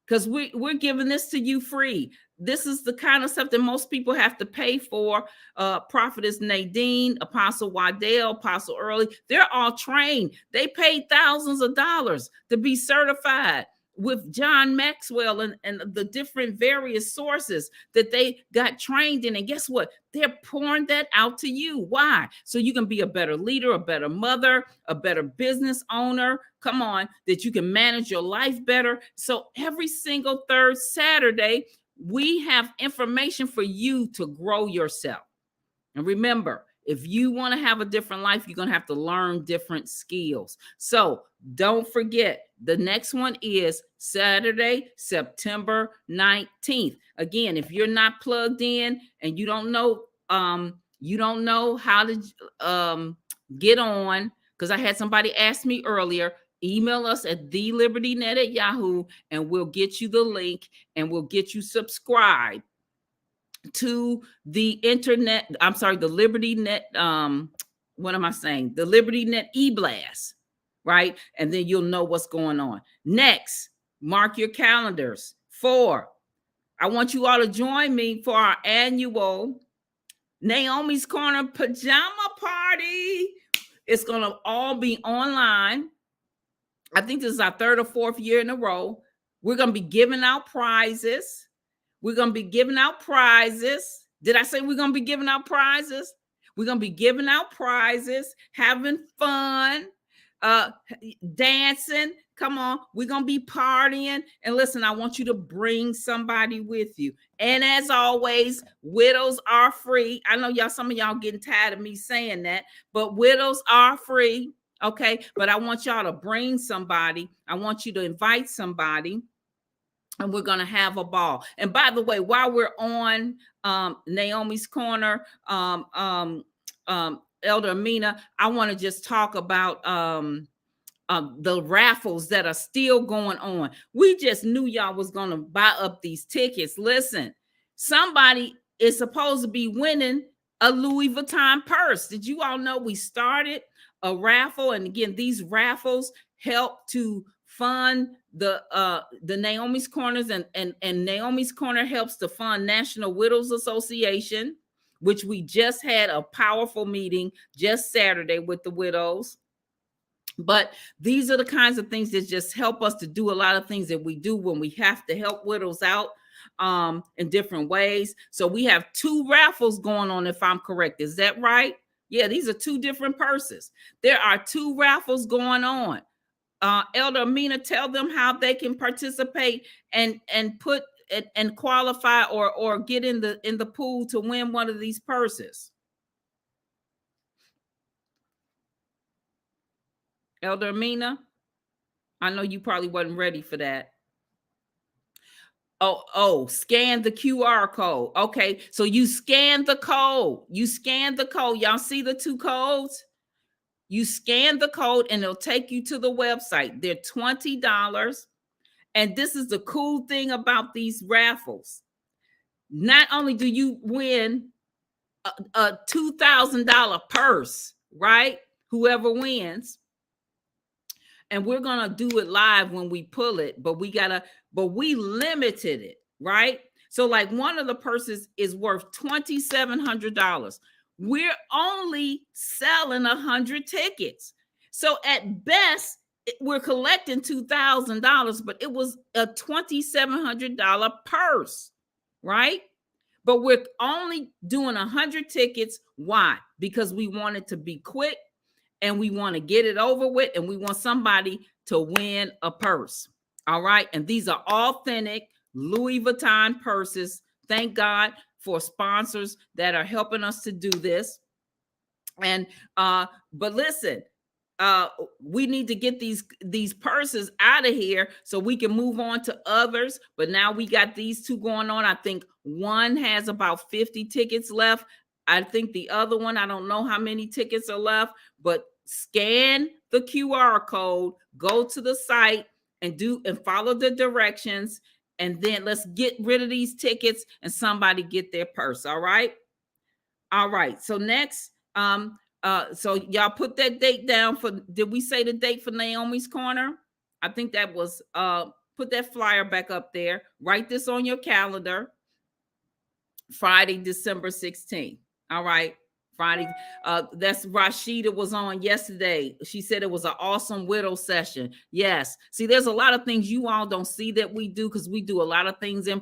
S1: because we're giving this to you free. This is the kind of stuff that most people have to pay for. Prophetess Nadine, Apostle Waddell, Apostle Early, they're all trained. They paid thousands of dollars to be certified with John Maxwell and the different various sources that they got trained in. And guess what? They're pouring that out to you. Why? So you can be a better leader, a better mother, a better business owner. Come on, that you can manage your life better. So every single third Saturday, we have information for you to grow yourself. And remember, if you want to have a different life, you're going to have to learn different skills. So don't forget, the next one is Saturday, September 19th. Again, if you're not plugged in and you don't know how to get on, because I had somebody ask me earlier, email us at thelibertynet@yahoo, and we'll get you the link and we'll get you subscribed to the internet. I'm sorry, the Liberty Net. What am I saying? The Liberty Net e-blast, right? And then you'll know what's going on. Next, mark your calendars. 4, I want you all to join me for our annual Naomi's Corner pajama party. It's going to all be online. I think this is our 3rd or 4th year in a row. We're going to be giving out prizes. We're going to be giving out prizes. Did I say we're going to be giving out prizes? We're going to be giving out prizes, having fun, dancing. Come on. We're going to be partying. And listen, I want you to bring somebody with you. And as always, widows are free. I know some of y'all getting tired of me saying that, but widows are free. Okay. But I want y'all to bring somebody. I want you to invite somebody. And we're going to have a ball. And by the way, while we're on Naomi's Corner, Elder Amina, I want to just talk about the raffles that are still going on. We just knew y'all was going to buy up these tickets. Listen, somebody is supposed to be winning a Louis Vuitton purse. Did you all know we started a raffle? And again, these raffles help to fund the Naomi's Corners, and Naomi's Corner helps to fund National Widows Association, which we just had a powerful meeting just Saturday with the widows. But these are the kinds of things that just help us to do a lot of things that we do when we have to help widows out in different ways. So we have 2 raffles going on, if I'm correct. Is that right? Yeah, these are 2 different purses. There are 2 raffles going on. Elder Amina, tell them how they can participate and put and qualify or get in the pool to win one of these purses. Elder Amina, I know you probably wasn't ready for that. Oh, scan the QR code. Okay, so you scan the code. Y'all see the 2 codes? You scan the code and it'll take you to the website. They're $20. And this is the cool thing about these raffles. Not only do you win a $2,000 purse, right? Whoever wins. And we're going to do it live when we pull it, but we limited it, right? So like one of the purses is worth $2,700. We're only selling 100 tickets. So at best, we're collecting $2,000, but it was a $2,700 purse, right? but we're only doing 100 tickets. Why? Because we want it to be quick and we want to get it over with, and we want somebody to win a purse. All right. And these are authentic Louis Vuitton purses. Thank God for sponsors that are helping us to do this. And but listen, we need to get these purses out of here so we can move on to others. But now we got these two going on. I think one has about 50 tickets left. I think the other one, I don't know how many tickets are left, but scan the QR code, go to the site and follow the directions, and then let's get rid of these tickets and somebody get their purse. All right. All right. So next, so y'all put that date down for, did we say the date for Naomi's Corner? I think that was put that flyer back up there. Write this on your calendar. Friday, December 16th. All right. Friday. That's Rashida was on yesterday. She said it was an awesome widow session. Yes. See, there's a lot of things you all don't see that we do, because we do a lot of things in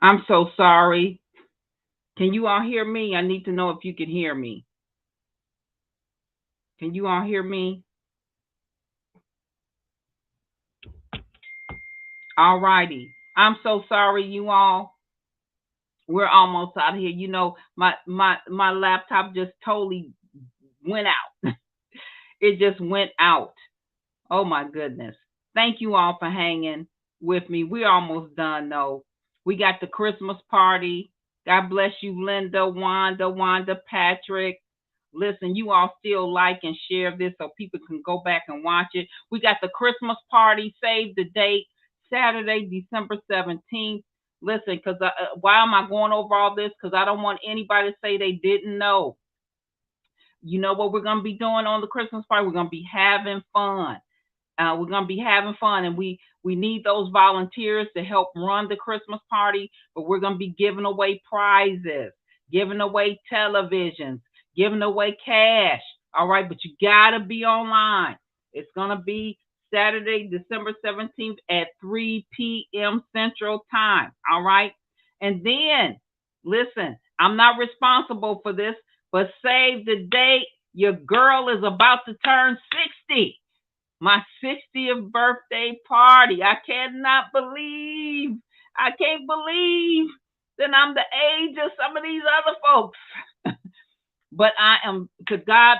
S1: I'm so sorry. Can you all hear me? I need to know if you can hear me. Can you all hear me? All righty. I'm so sorry, you all. We're almost out of here. You know, my laptop just totally went out. It just went out. Oh my goodness. Thank you all for hanging with me. We're almost done though. We got the Christmas party. God bless you, Linda, Wanda, Patrick. Listen, you all still like and share this so people can go back and watch it. We got the Christmas party. Save the date, Saturday, December 17th. Listen, because why am I going over all this? Because I don't want anybody to say they didn't know. You know what we're going to be doing on the Christmas party? We're going to be having fun. We're going to be having fun, and we need those volunteers to help run the Christmas party, but we're going to be giving away prizes, giving away televisions, giving away cash. All right, but you got to be online. It's going to be Saturday, December 17th at 3 p.m. Central Time. All right, and then, listen, I'm not responsible for this, but save the date. Your girl is about to turn 60. My 60th birthday party. I can't believe that I'm the age of some of these other folks. But I am, to God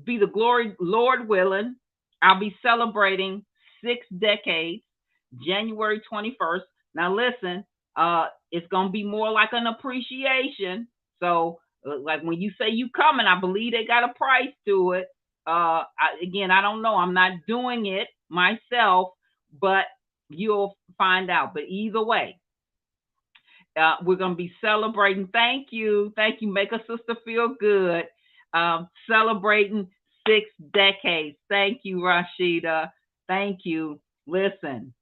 S1: be the glory, Lord willing, I'll be celebrating 6 decades, January 21st. Now listen, it's going to be more like an appreciation. So like when you say you coming, I believe they got a price to it. Again, I don't know. I'm not doing it myself, but you'll find out. But either way, we're going to be celebrating. Thank you. Make a sister feel good. Celebrating 6 decades. Thank you, Rashida. Thank you. Listen,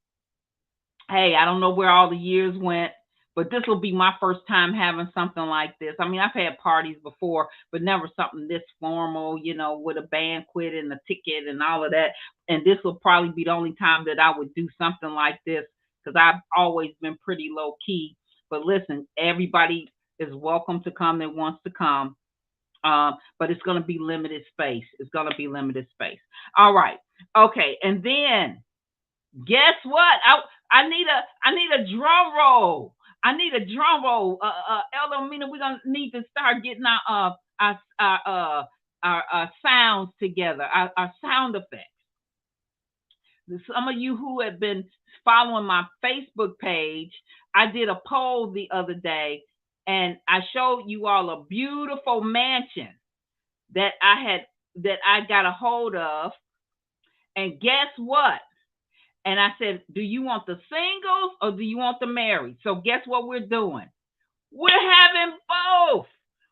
S1: hey, I don't know where all the years went, but this will be my first time having something like this. I mean, I've had parties before, but never something this formal, you know, with a banquet and a ticket and all of that. And this will probably be the only time that I would do something like this, because I've always been pretty low key. But listen, everybody is welcome to come that wants to come. But it's going to be limited space. All right. Okay. And then guess what? I need a drum roll. Elder Mina, we're gonna need to start getting our sounds together, our sound effects. Some of you who have been following my Facebook page, I did a poll the other day, and I showed you all a beautiful mansion that I got a hold of. And guess what? And I said, do you want the singles or do you want the married? So guess what we're doing? We're having both.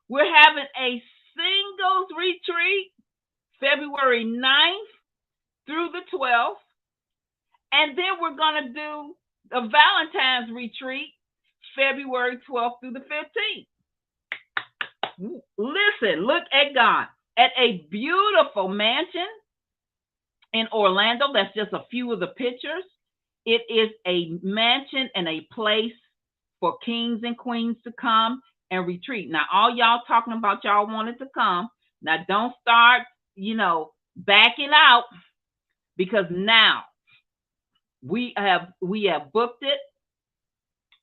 S1: We're having a singles retreat February 9th through the 12th. And then we're going to do a Valentine's retreat February 12th through the 15th. Listen, look at God. At a beautiful mansion in Orlando. That's just a few of the pictures. It is a mansion and a place for kings and queens to come and retreat. Now, all y'all talking about y'all wanted to come. Now, don't start, backing out, because now we have booked it.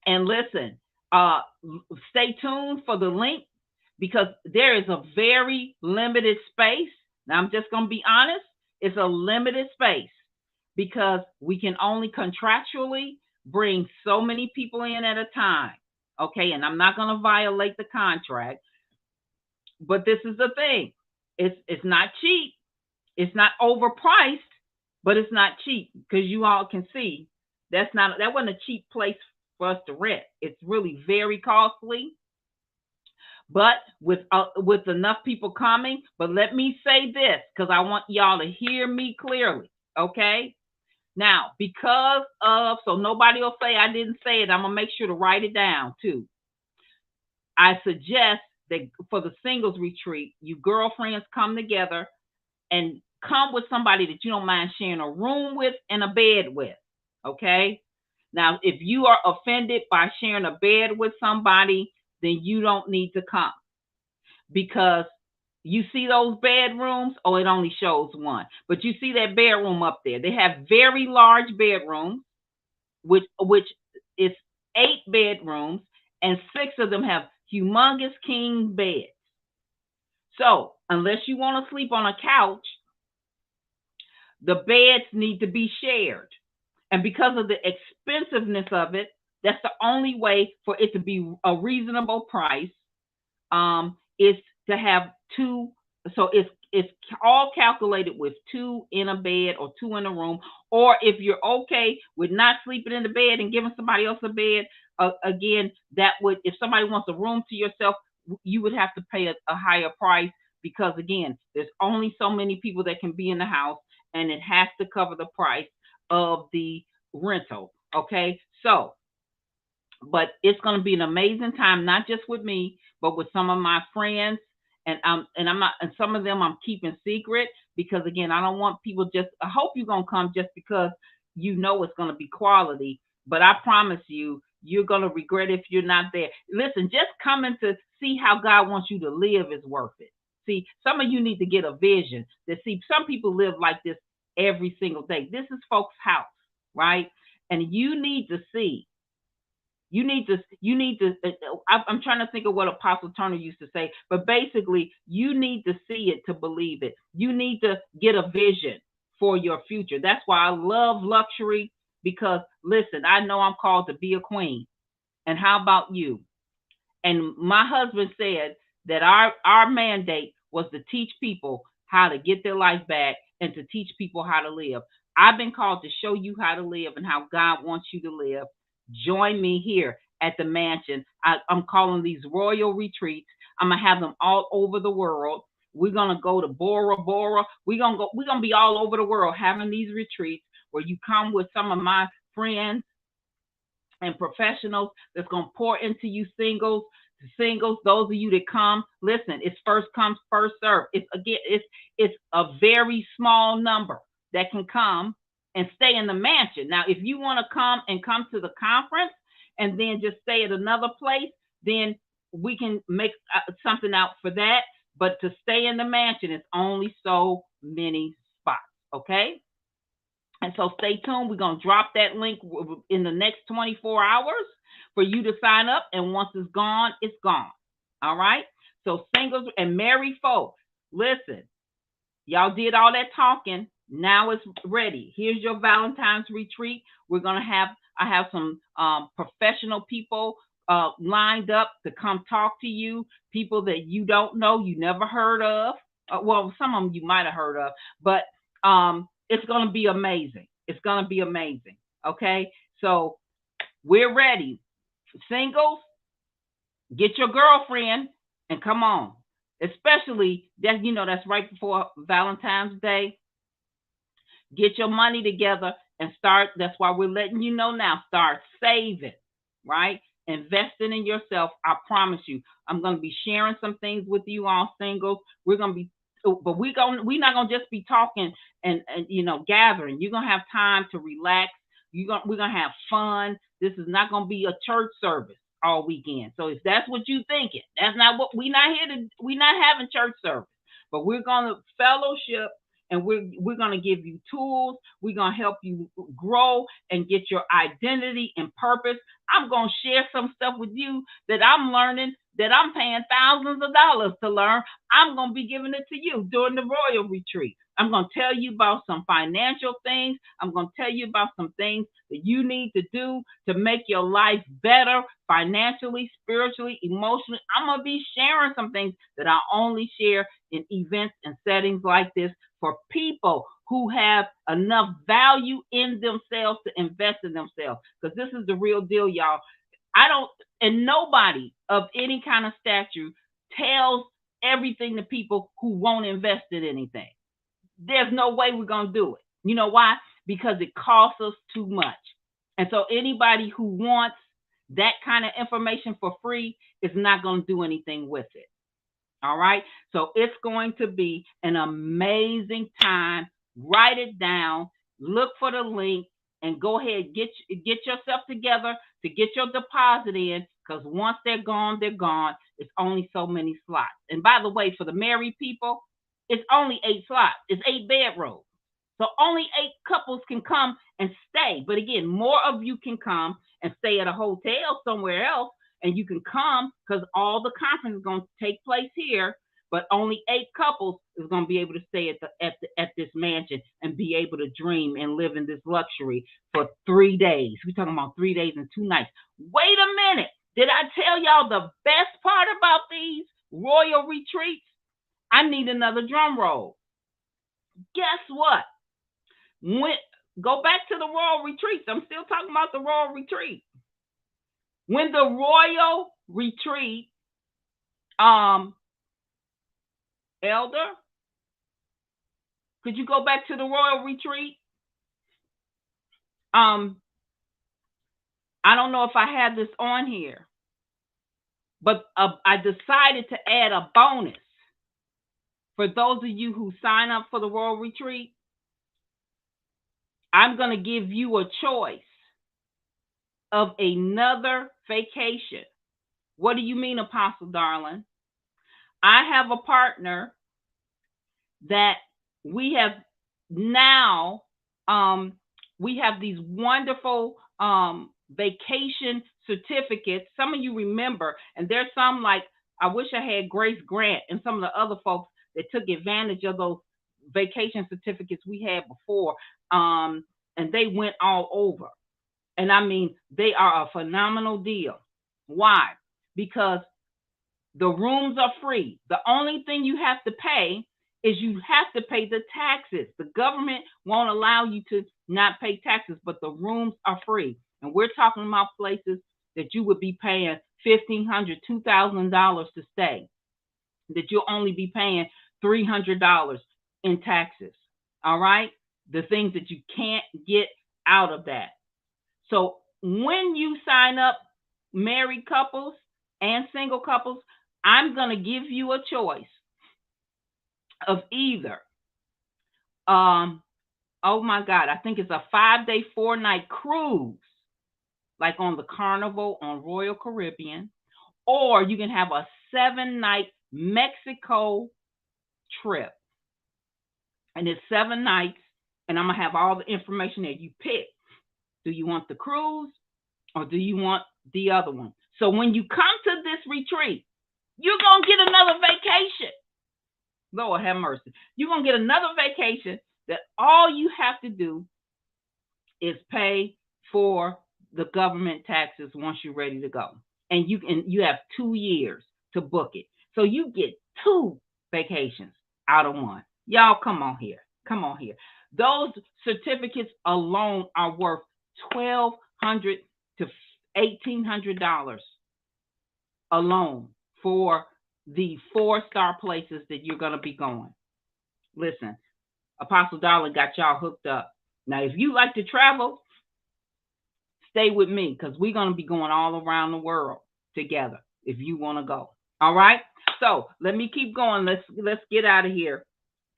S1: And listen, stay tuned for the link, because there is a very limited space. Now, I'm just going to be honest. It's a limited space because we can only contractually bring so many people in at a time. Okay, and I'm not going to violate the contract, but this is the thing. It's not cheap. It's not overpriced, but it's not cheap, because you all can see that wasn't a cheap place for us to rent. It's really very costly. But with enough people coming, but let me say this, because I want y'all to hear me clearly, okay? Now, so nobody will say I didn't say it, I'm going to make sure to write it down too. I suggest that for the singles retreat, you girlfriends come together and come with somebody that you don't mind sharing a room with and a bed with, okay? Now, if you are offended by sharing a bed with somebody,
S4: then you don't need to come, because you see those bedrooms. Oh, it only shows one, but you see that bedroom up there. They have very large bedrooms, which is 8 bedrooms, and 6 of them have humongous king beds. So unless you want to sleep on a couch, the beds need to be shared. And because of the expensiveness of it, that's the only way for it to be a reasonable price, is to have 2. So it's all calculated with 2 in a bed or 2 in a room. Or if you're okay with not sleeping in the bed and giving somebody else a bed, again, that would, if somebody wants a room to yourself, you would have to pay a higher price, because again, there's only so many people that can be in the house, and it has to cover the price of the rental. Okay, so, but it's going to be an amazing time, not just with me, but with some of my friends. And I'm not, and some of them I'm keeping secret, because again, I don't want people just, I hope you're going to come just because you know it's going to be quality. But I promise you, you're going to regret if you're not there. Listen, just coming to see how God wants you to live is worth it. See, some of you need to get a vision that, see, some people live like this every single day. This is folks' house, right? And you need to see. You need to, I'm trying to think of what Apostle Turner used to say, but basically, you need to see it to believe it. You need to get a vision for your future. That's why I love luxury, because listen, I know I'm called to be a queen. And how about you? And my husband said that our mandate was to teach people how to get their life back and to teach people how to live. I've been called to show you how to live and how God wants you to live. Join me here at the mansion. I'm calling these royal retreats. I'm gonna have them all over the world. We're gonna go to Bora Bora. We're gonna be all over the world having these retreats where you come with some of my friends and professionals that's gonna pour into you singles. Those of you that come, listen, it's first come, first serve. It's a very small number that can come and stay in the mansion. Now, if you want to come to the conference and then just stay at another place, then we can make something out for that. But to stay in the mansion, it's only so many spots, okay? And so stay tuned. We're going to drop that link in the next 24 hours for you to sign up. And once it's gone, it's gone. All right? So singles and married folks, listen, y'all did all that talking. Now it's ready. Here's your Valentine's retreat. I have some professional people lined up to come talk to you, people that you don't know, you never heard of. Well, some of them you might have heard of, but it's going to be amazing. It's going to be amazing. Okay. So we're ready. Singles, get your girlfriend and come on. Especially that, that's right before Valentine's Day. Get your money together and start. That's why we're letting you know now. Start saving, right? Investing in yourself. I promise you. I'm going to be sharing some things with you all singles. We're going to be, but we're not going to just be talking and gathering. You're going to have time to relax. We're going to have fun. This is not going to be a church service all weekend. So if that's what you're thinking, that's not what we're not having church service, but we're going to fellowship. And we're going to give you tools. We're going to help you grow and get your identity and purpose. I'm going to share some stuff with you that I'm learning, that I'm paying thousands of dollars to learn. I'm going to be giving it to you during the Royal Retreat. I'm going to tell you about some financial things. I'm going to tell you about some things that you need to do to make your life better financially, spiritually, emotionally. I'm going to be sharing some things that I only share in events and settings like this for people who have enough value in themselves to invest in themselves. Because this is the real deal, y'all. And nobody of any kind of stature tells everything to people who won't invest in anything. There's no way we're going to do it. You know why? Because it costs us too much. And so anybody who wants that kind of information for free is not going to do anything with it. All right. So it's going to be an amazing time. Write it down, look for the link, and go ahead, get yourself together to get your deposit in, because once they're gone, they're gone. It's only so many slots. And by the way, for the married people, it's only 8 slots. It's 8 bedrooms. So only 8 couples can come and stay. But again, more of you can come and stay at a hotel somewhere else, and you can come because all the conference is going to take place here. But only 8 couples is going to be able to stay at this mansion and be able to dream and live in this luxury for 3 days. We're talking about 3 days and 2 nights. Wait a minute. Did I tell y'all the best part about these royal retreats? I need another drum roll. Guess what? Go back to the royal retreats. I'm still talking about the royal retreat. When the royal retreat, Elder, could you go back to the royal retreat? I don't know if I had this on here, but I decided to add a bonus for those of you who sign up for the royal retreat. I'm going to give you a choice of another vacation. What do you mean, Apostle Darling? I have a partner that we have now, we have these wonderful vacation certificates. Some of you remember, and there's some like, I wish I had Grace Grant and some of the other folks that took advantage of those vacation certificates we had before, and they went all over. And I mean, they are a phenomenal deal. Why? Because the rooms are free. The only thing you have to pay is you have to pay the taxes. The government won't allow you to not pay taxes, but the rooms are free. And we're talking about places that you would be paying $1,500, $2,000 to stay, that you'll only be paying $300 in taxes. All right? The things that you can't get out of that. So when you sign up, married couples and single couples, I'm going to give you a choice of either, oh my God, I think it's a 5-day, 4-night cruise, like on the Carnival on Royal Caribbean, or you can have a 7-night Mexico trip. And it's 7 nights, and I'm going to have all the information there. You pick. Do you want the cruise or do you want the other one? So when you come to this retreat, you're going to get another vacation. Lord have mercy. You're going to get another vacation that all you have to do is pay for the government taxes once you're ready to go. And you have 2 years to book it. So you get 2 vacations out of 1. Y'all come on here. Come on here. Those certificates alone are worth $1,200 to $1,800 alone for the 4-star places that you're going to be going. Listen, Apostle Darling got y'all hooked up. Now, if you like to travel, stay with me because we're going to be going all around the world together if you want to go. All right? So let me keep going. Let's get out of here.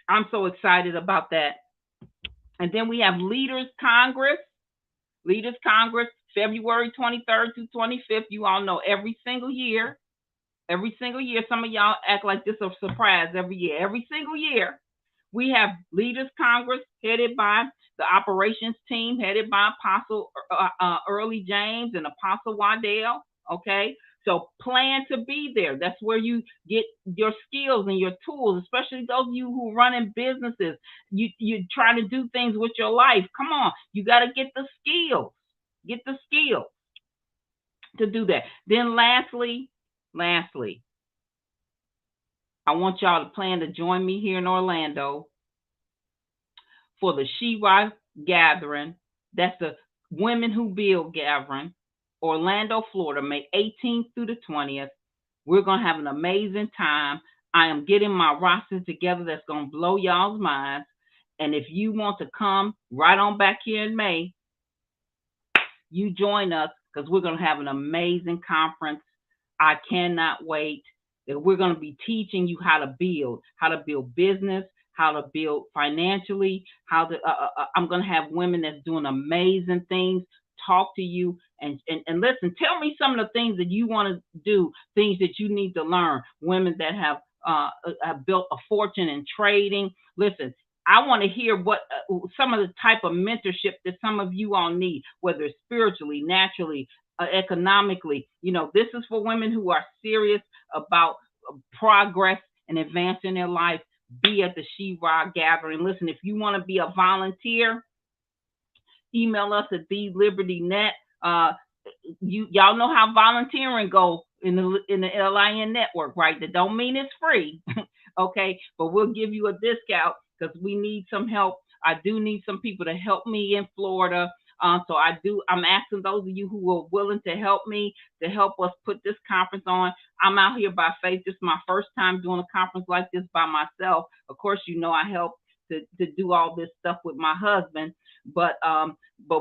S4: I'm so excited about that. And then we have Leaders Congress. Leaders Congress, February 23rd to 25th. You all know every single year. Every single year, some of y'all act like this is a surprise every year. Every single year, we have Leaders Congress headed by the operations team, headed by Apostle Early James and Apostle Waddell. Okay, so plan to be there. That's where you get your skills and your tools, especially those of you who are running businesses. You try to do things with your life. Come on, you got to get the skills. Get the skills to do that. Then lastly, I want y'all to plan to join me here in Orlando for the She-Ra Gathering. That's the Women Who Build Gathering, Orlando, Florida, May 18th through the 20th. We're going to have an amazing time. I am getting my roster together that's going to blow y'all's minds. And if you want to come right on back here in May, you join us because we're going to have an amazing conference. I cannot wait. We're going to be teaching you how to build business, how to build financially, I'm going to have women that's doing amazing things talk to you and listen. Tell me some of the things that you want to do, things that you need to learn. Women that have built a fortune in trading. Listen, I want to hear what some of the type of mentorship that some of you all need, whether it's spiritually, naturally, economically. This is for women who are serious about progress and advancing their life. Be at the She-Ra gathering. Listen, if you want to be a volunteer, email us at TheLibertyNet. Y'all know how volunteering goes in the LIN network, right? That don't mean it's free, okay? But we'll give you a discount because we need some help. I do need some people to help me in Florida. So I'm asking those of you who are willing to help me, to help us put this conference on. I'm out here by faith. This is my first time doing a conference like this by myself. Of course, I help to do all this stuff with my husband, but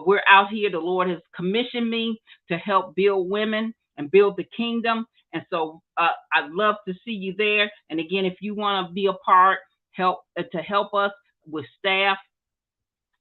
S4: we're out here. The Lord has commissioned me to help build women and build the kingdom. And so I'd love to see you there. And again, if you want to be a part, help us with staff,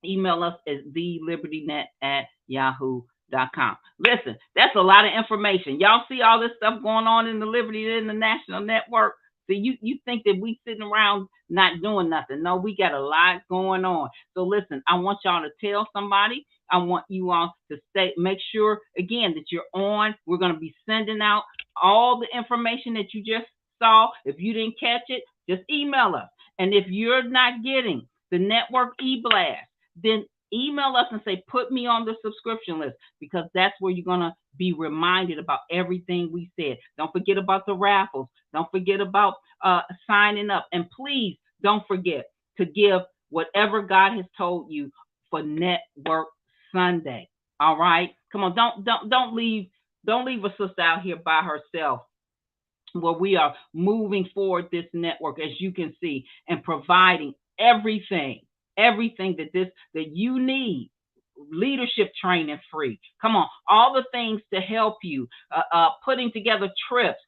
S4: email us at thelibertynet@yahoo.com. Listen, that's a lot of information. Y'all see all this stuff going on in the Liberty International Network? So you think that we sitting around not doing nothing. No, we got a lot going on. So listen, I want y'all to tell somebody. I want you all to make sure, again, that you're on. We're going to be sending out all the information that you just saw. If you didn't catch it, just email us. And if you're not getting the network e-blast, then email us and say, put me on the subscription list, because that's where you're going to be reminded about everything we said. Don't forget about the raffles. Don't forget about signing up. And please don't forget to give whatever God has told you for Network Sunday. All right? Come on, don't leave a sister out here by herself, where we are moving forward this network, as you can see, and providing everything that you need. Leadership training free. Come on, all the things to help you, putting together trips,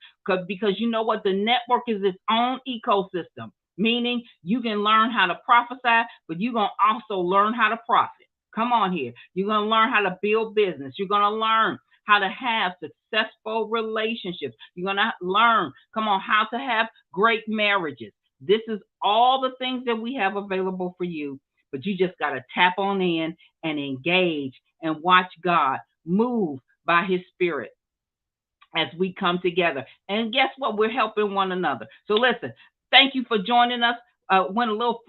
S4: because you know what? The network is its own ecosystem, meaning you can learn how to prophesy, but you're going to also learn how to profit. Come on here. You're going to learn how to build business. You're going to learn how to have successful relationships. You're going to learn, how to have great marriages. This is all the things that we have available for you, but you just got to tap on in and engage and watch God move by his Spirit as we come together. And guess what? We're helping one another. So listen, thank you for joining us. Went a little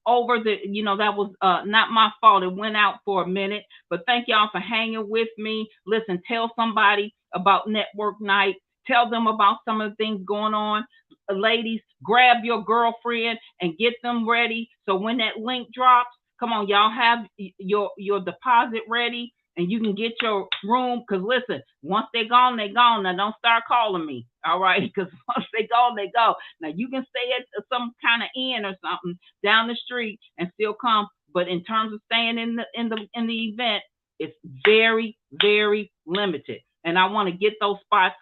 S4: over that was not my fault. It went out for a minute, but thank y'all for hanging with me. Listen, tell somebody about Network Night. Tell them about some of the things going on. Ladies, grab your girlfriend and get them ready. So when that link drops, come on, y'all have your deposit ready, and you can get your room. Because listen, once they're gone, they're gone. Now don't start calling me, all right? Because once they go, they go. Now you can stay at some kind of inn or something down the street and still come. But in terms of staying in the event, it's very, very limited. And I want to get those spots,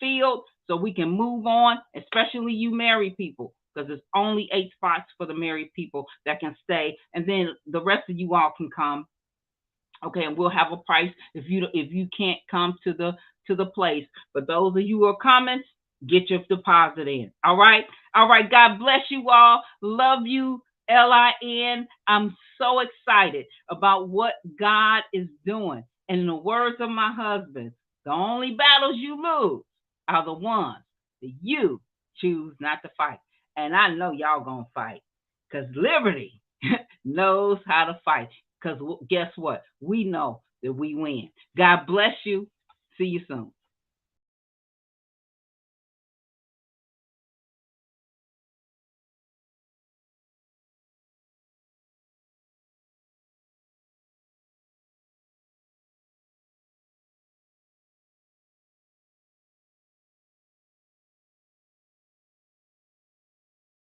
S4: filled, so we can move on, especially you married people, because there's only 8 spots for the married people that can stay, and then the rest of you all can come. Okay, and we'll have a price if you can't come to the place. But those of you who are coming, get your deposit in. All right. God bless you all. Love you, LIN. I'm so excited about what God is doing. And in the words of my husband, the only battles you lose are the ones that you choose not to fight. And I know y'all gonna fight, because Liberty knows how to fight. Because guess what? We know that we win. God bless you. See you soon.